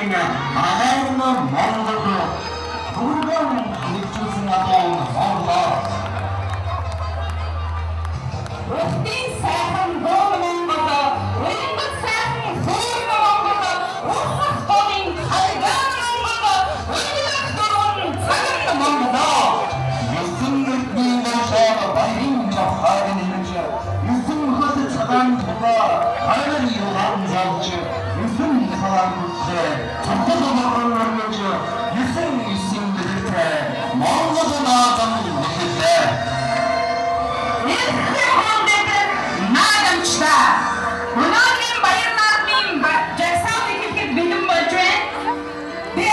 Монголын агаарн Монгол түргэн нэгжүүлсэн атом Монголоо. Өстийн сайхан гол Монгол, уянгат сайхан хөрн Монгол, ухах голын харган Монгол, уянгат дөрвөн цагаан Монгол. Юусэн гэрдний шаа баярын жавхаар нэмж, юусэн хот цагаан тухай харган юухан залж, юусэн цагаан хүсээ цогцол мөрөж, юусэн гэртэй Монгол наадам хэлээ. Өнөөдрийн баяр наадмын жагсаалт ихэхэд бэлэн болж байна. Би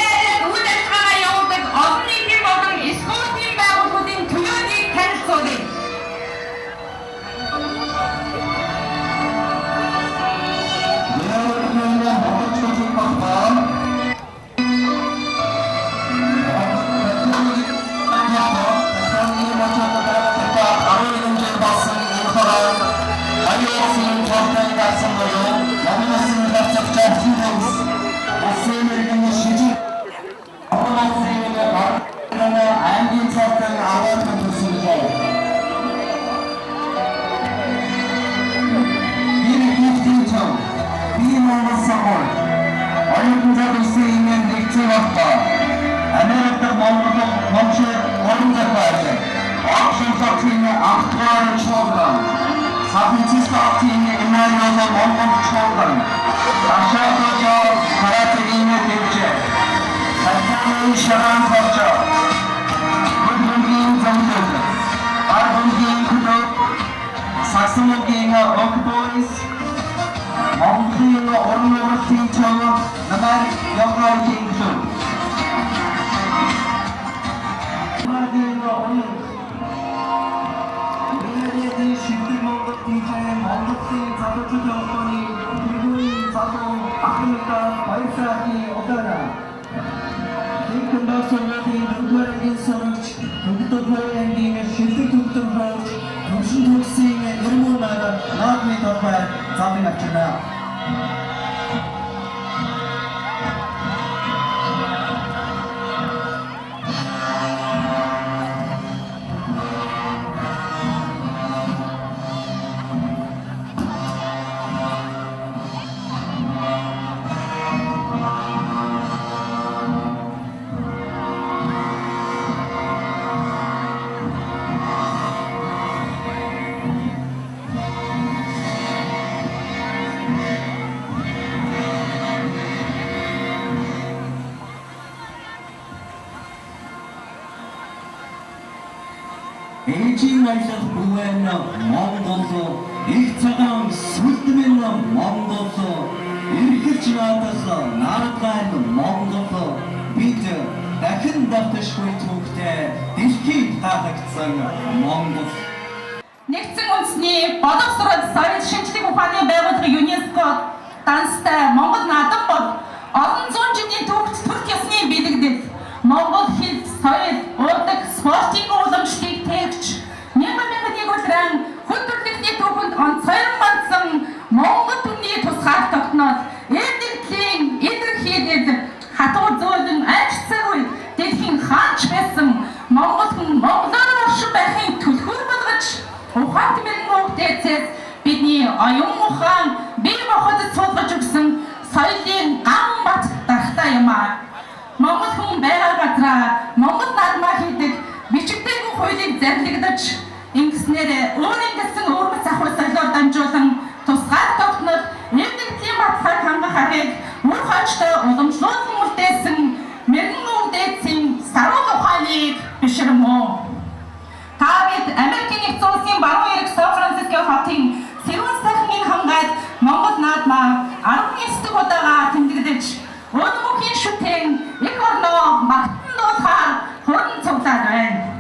үйл ажиллагаа явуулдаг олон нийтийн болон спортын байгууллагуудын төлөөллийг танилцуулъя. Америкт Монгол мончи орон зохиолч, Акшн сотын ахтгаар чуулган, Сан-Францискотын Эммануэл Монгол чуулган, Ашаатаа каратэгийн дэвжээ, Салтаны шаран болчо, Бүдгийн замдэл, Арбунгийн клуб, Саксоногийн Окбойс, Монголын орон нутгийн чуулган, Намайг Явгаагийн клуб. Минерийн шилдэг Монгол DJ Монголын залуучууд холбооны тэргүүний залуу ахмадаа баярсаахын удаараа Тэгэн дасуулын дөрвөлгийн сорогч төгтөгөөгийн шилдэг төгтөгөөч төвшин төгсийн эрмүүнээр наадмын толгой замыг авчирна. Эжийн аялал бүхэн Монгол, их цагаан сүлдмэн Монгол, эргэлж наадах наадгай Монгол, бид дахин давташгүй түүхтэй дэлхийд таалагдсан Монгол. Нэгдсэн үндэсний боловсрол соёл шинжлэх ухааны байгууллага ЮНЕСКО данстай Монгол наадам бол олон зуун жилийн түүхт төрх ёсны бэлэгдэл. Монгол хэл, соёл, урдаг, спортын уламжлалыг тээгч, мянган улиран хөл төрөлхтний түүхэнд онцгойрон бандсан Монгол түмний тусгаар тогтноод эрдэмтлийн илэрхийлэл хатуу зөөлөн альцсан үе дэлхийн хаанч байсан Монгол хүн монголоор оршин байхын түлхүүр болгож ухаан тэмэрэн үгтээцээс бидний оюун ухаан бие махбодод суулгаж өгсөн соёлын ган бат дарахтай юм аа. Монгол хүн байгаа газраа Монгол наадмаа хийдэг бичигдээгүй хуулийг зарлигдаж ингэснээр өөрийн гэсэн өөрмөц ахуй соёлоор дамжуулан тусгаар тогтнол эрдэмтлийн батлахыг хангах аргыг мөр хойчтой уламжлуулан үлдээсэн мэрэгэн үгдээцийн саруу ухааныг биширмөө. Та бид Америкийн нэгдсэн улсын баруун эрэг Сан-Франциско хотын Сэрүүн сайхныг хангаад Монгол наадмаа 19 удаага тэмдэглэж Өдмөхийн шүтэн их орноо магтан дуулахаар хурдан цуглаад байна.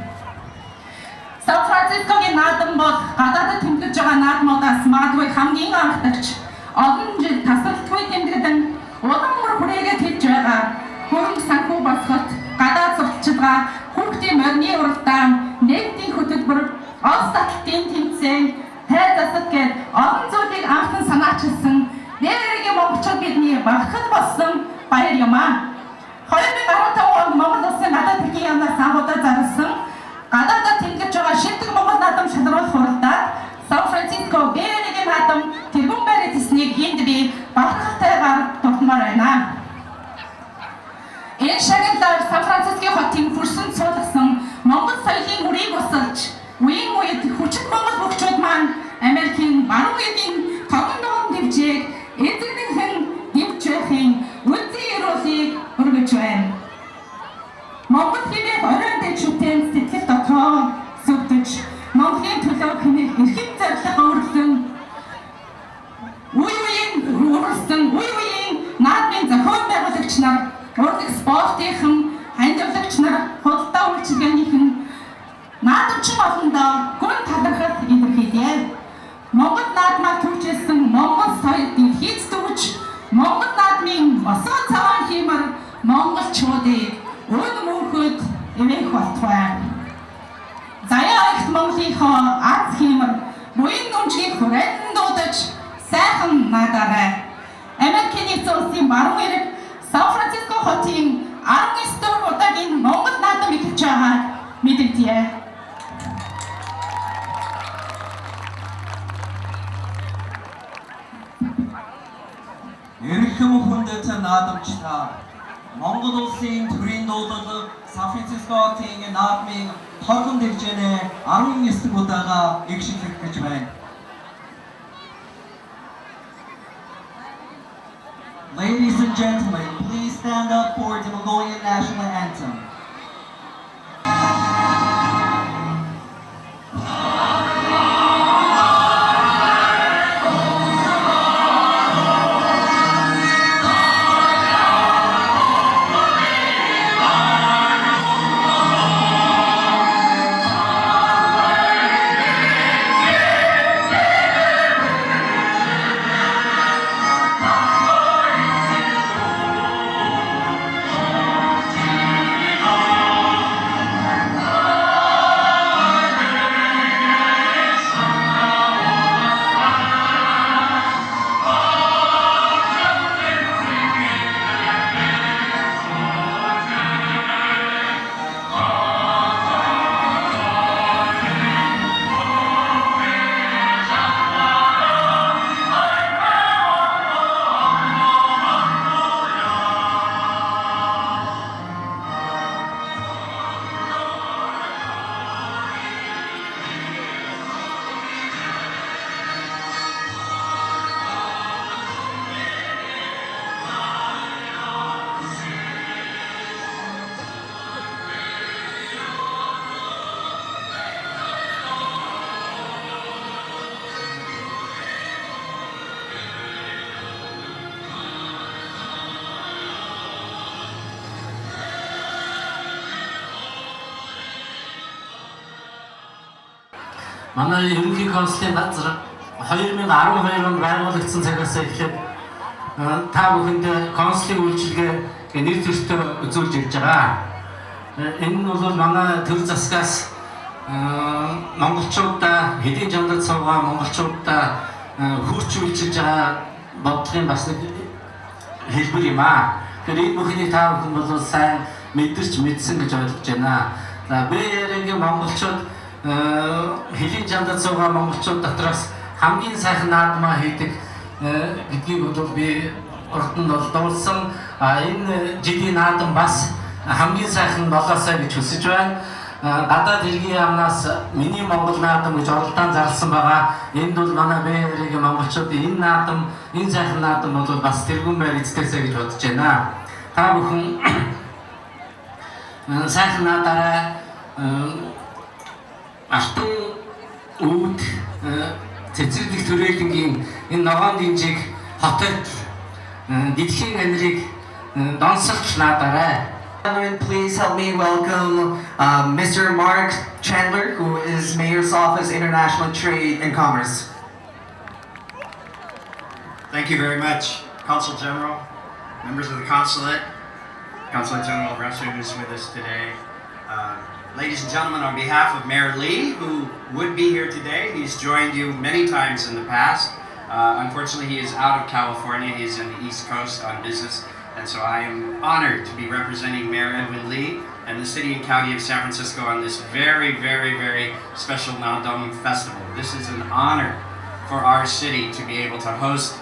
Сан-Францискогийн наадам бол гадаадд тэмдэглэж байгаа наадмуудаас магадгүй хамгийн анхдагч олон жил тасралтгүй тэмдэглэн улам мөр хүрээгээд хэлж байгаа хөрөнгө санхүү босгот гадаад сурталчилгаа хүүхдийн морины уралдаан нэгдийн хөтөлбөр олс татлалтын тэмцээн тай засаг гээд олон зүйлийг анхан санаачилсан нэрийн монголчууд бидний багтал болсон баяр юм аа. 2015 онд Монгол Улсын гадаад хэргийн яамнаас анхудаа зарласан гадаадад тэмдэглэж байгаа шилдэг Монгол наадам шалгаруулах хуралдаад Сан Франциско Бээрэгийн наадам тэргүүн байр эзэснийг энд би бахархалтайгаар тогтмоор байна. Энэ шагналаар Сан Францискийн хотын хөрсөн суулгасан Монгол соёлын үрийг усалж, үеийн үед хүчит Монгол хөгчүүд маань Америкийн баруун үеийн тогон ногоон дэвжээг эзэгнийхэн дэвжээхийн үндсэн ёроолыг өргөж байна. Монгол хэмээх оройн дэвшүүтэн сэтгэл дотроо сүгдэж, Монголын төлөө хэмээх эрхэм зорилго өрлөн үе үеийн наадмын зохион байгуулагч нар, урлаг спортынхан, хандивлагч нар, худалдаа үйлчилгээнийхэн наадамчин олондоо гүн талархал илэрхийлье. Монгол наадмаар төвчилсэн Монгол соёл дэлхийд төвж, Монгол наадмын босгон цагаан хиймэр монголчуудыг өн мөнхөд эвэх болтугай. Заяа ихт Монголынхоо аз хиймэр буян нүмжгийг хүрээлэн дуудаж сайхан наадаарай. Америкийн нэгдсэн улсын баруун эрэг Сан Франциско хотын 19 дэх удаагийн Монгол наадам эхэлж байгааг мэдэгдэе. Эрхэм хүндэт наадамчдаа Монгол улсын төрийн дуулал Сан Франциско хотын наадмын торгон дэвжээнэ 19 дэх удаага эхлэх гэж байна. Ladies and gentlemen, please stand up for the Mongolian national anthem. манай ерөнхий консулын газар 2012 онд байгуулагдсан цагаас эхлээд та бүхэнд консулын үйлчилгээ нэр төртөө үзүүлж ирж байгаа. Энэ нь бол манай төр засгаас монголчуудаа хэдийн жамдад суугаа монголчуудаа хурц үйлчилж байгаа бодлогын бас нэг хэлбэр юм аа. Тэгэхээр энэ бүхнийг та бүхэн бол сайн мэдэрч мэдсэн гэж ойлгож байна. За Бээрэгийн монголчууд хэлийн жамдад суугаа монголчууд дотроос хамгийн сайхан наадмаа хийдэг гэдгийг бол би урд нь бол дуулсан. Энэ жилийн наадам бас хамгийн сайхан болоосай гэж хүсэж байна. Гадаад хэргийн яамнаас миний Монгол наадам гэж оролдоон зарласан байгаа. Энд бол манай Бээрэгийн монголчуудын энэ наадам, энэ сайхан наадам бол бас тэргүүн байр эздэсэй гэж бодож байна. Та бүхэн сайхан наадаараа алтан үүд цэцэрлэг төрөлнгийн энэ ногоон дэмжиг хотод дэлхийн анирыг донсолж наадаарай. Please help me welcome Mr. Mark Chandler, who is Mayor's Office, International Trade and Commerce. Thank you very much, Consul General, members of the Consulate, Consulate General of Russia, who's with us today. Ladies and gentlemen, on behalf of Mayor Lee, who would be here today, he's joined you many times in the past. Unfortunately, he is out of California. He's in the East Coast on business. And so I am honored to be representing Mayor Edwin Lee and the City and County of San Francisco on this very, very, very special Nadam Festival. This is an honor for our city to be able to host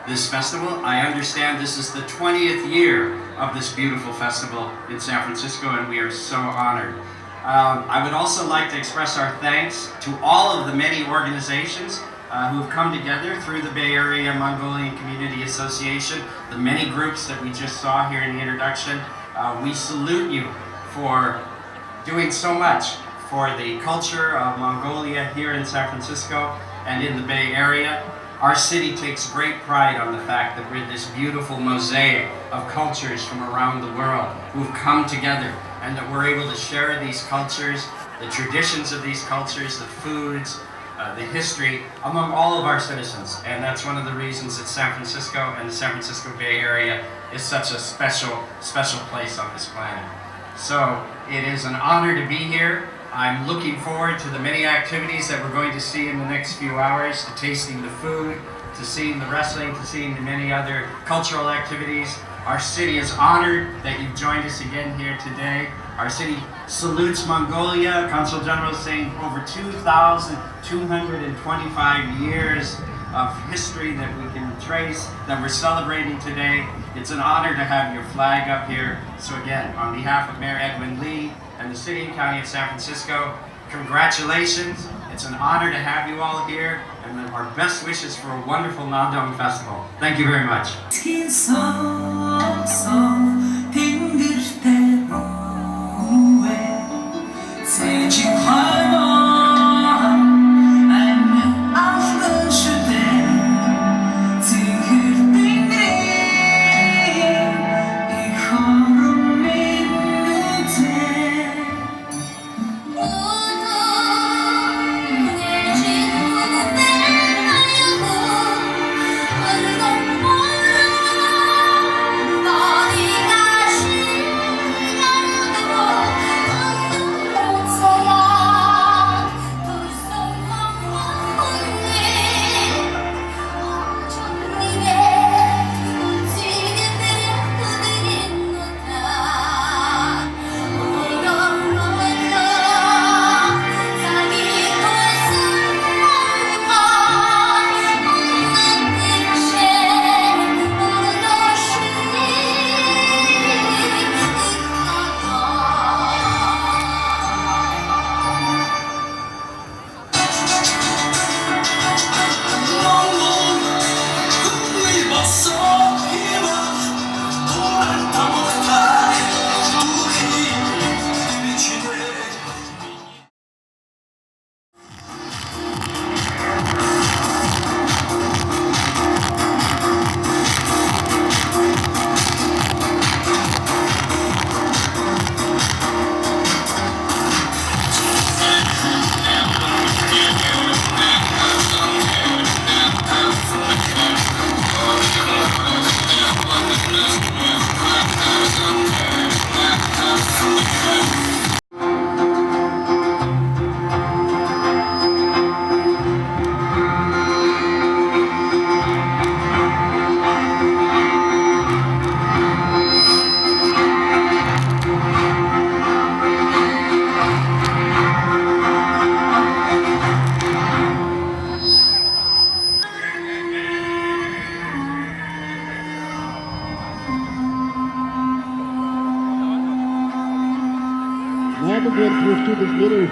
this festival. I understand this is the 20th year of this beautiful festival in San Francisco, and we are so honored. I would also like to express our thanks to all of the many organizations who have come together through the Bay Area Mongolian Community Association, the many groups that we just saw here in the introduction. We salute you for doing so much for the culture of Mongolia here in San Francisco and in the Bay Area. Our city takes great pride on the fact that we're this beautiful mosaic of cultures from around the world who've come together, and that we're able to share these cultures, the traditions of these cultures, the foods, the history among all of our citizens. And that's one of the reasons that San Francisco and the San Francisco Bay Area is such a special, special place on this planet. So it is an honor to be here. I'm looking forward to the many activities that we're going to see in the next few hours, to tasting the food, to seeing the wrestling, to seeing the many other cultural activities. Our city is honored that you've joined us again here today. Our city salutes Mongolia. Consul General is saying over 2,225 years of history that we can trace, that we're celebrating today. It's an honor to have your flag up here. So again, on behalf of Mayor Edwin Lee and the City and County of San Francisco, congratulations. It's an honor to have you all here, and our best wishes for a wonderful Nadam Festival. Thank you very much. Надо будет вести без веры,